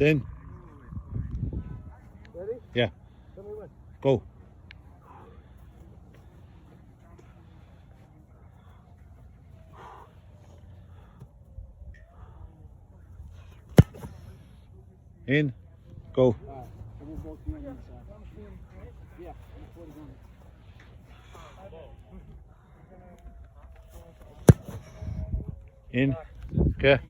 in. Ready? Yeah. Tell me when. Go. In. Go. Alright, so we'll both be on the inside. Yeah, that's what he's on. In. Okay.